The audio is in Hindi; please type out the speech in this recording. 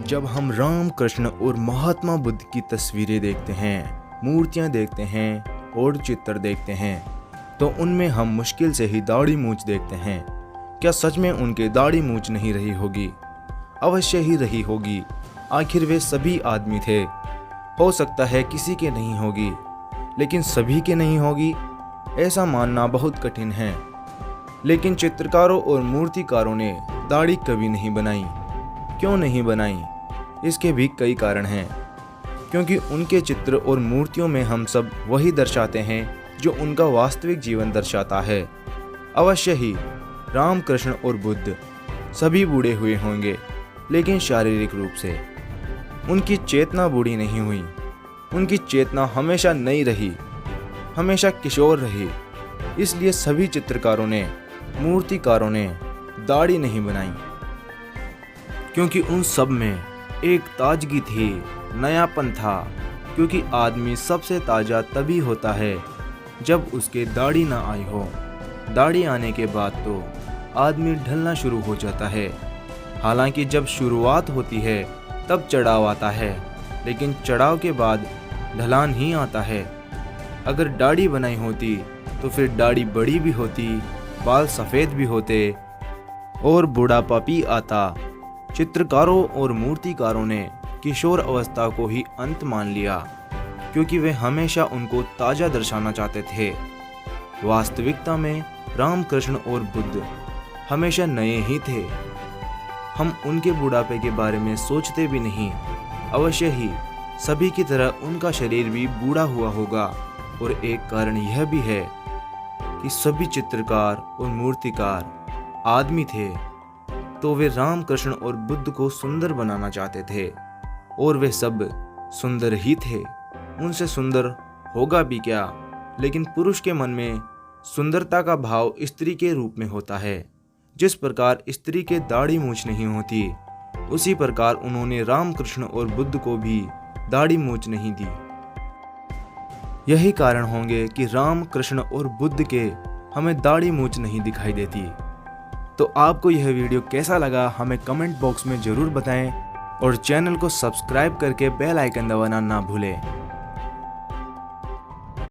जब हम राम कृष्ण और महात्मा बुद्ध की तस्वीरें देखते हैं, मूर्तियां देखते हैं और चित्र देखते हैं तो उनमें हम मुश्किल से ही दाढ़ी मूंछ देखते हैं। क्या सच में उनके दाढ़ी मूंछ नहीं रही होगी? अवश्य ही रही होगी। आखिर वे सभी आदमी थे। हो सकता है किसी के नहीं होगी, लेकिन सभी के नहीं होगी ऐसा मानना बहुत कठिन है। लेकिन चित्रकारों और मूर्तिकारों ने दाढ़ी कभी नहीं बनाई। क्यों नहीं बनाई? इसके भी कई कारण हैं। क्योंकि उनके चित्र और मूर्तियों में हम सब वही दर्शाते हैं जो उनका वास्तविक जीवन दर्शाता है। अवश्य ही राम कृष्ण और बुद्ध सभी बूढ़े हुए होंगे, लेकिन शारीरिक रूप से। उनकी चेतना बूढ़ी नहीं हुई। उनकी चेतना हमेशा नई रही, हमेशा किशोर रही। इसलिए सभी चित्रकारों ने, मूर्तिकारों ने दाढ़ी नहीं बनाई, क्योंकि उन सब में एक ताजगी थी, नयापन था। क्योंकि आदमी सबसे ताज़ा तभी होता है जब उसके दाढ़ी ना आई हो। दाढ़ी आने के बाद तो आदमी ढलना शुरू हो जाता है। हालांकि जब शुरुआत होती है तब चढ़ाव आता है, लेकिन चढ़ाव के बाद ढलान ही आता है। अगर दाढ़ी बनाई होती तो फिर दाढ़ी बड़ी भी होती, बाल सफ़ेद भी होते और बुढ़ापा भी आता। चित्रकारों और मूर्तिकारों ने किशोर अवस्था को ही अंत मान लिया, क्योंकि वे हमेशा उनको ताज़ा दर्शाना चाहते थे। वास्तविकता में राम कृष्ण और बुद्ध हमेशा नए ही थे। हम उनके बुढ़ापे के बारे में सोचते भी नहीं। अवश्य ही सभी की तरह उनका शरीर भी बूढ़ा हुआ होगा। और एक कारण यह भी है कि सभी चित्रकार और मूर्तिकार आदमी थे, तो वे राम कृष्ण और बुद्ध को सुंदर बनाना चाहते थे। और वे सब सुंदर ही थे। उनसे सुंदर होगा भी क्या? लेकिन पुरुष के मन में सुंदरता का भाव स्त्री के रूप में होता है। जिस प्रकार स्त्री के दाढ़ी मूंछ नहीं होती, उसी प्रकार उन्होंने राम कृष्ण और बुद्ध को भी दाढ़ी मूंछ नहीं दी। यही कारण होंगे कि राम कृष्ण और बुद्ध के हमें दाढ़ी मूंछ नहीं दिखाई देती। तो आपको यह वीडियो कैसा लगा हमें कमेंट बॉक्स में ज़रूर बताएं और चैनल को सब्सक्राइब करके बेल आइकन दबाना ना भूलें।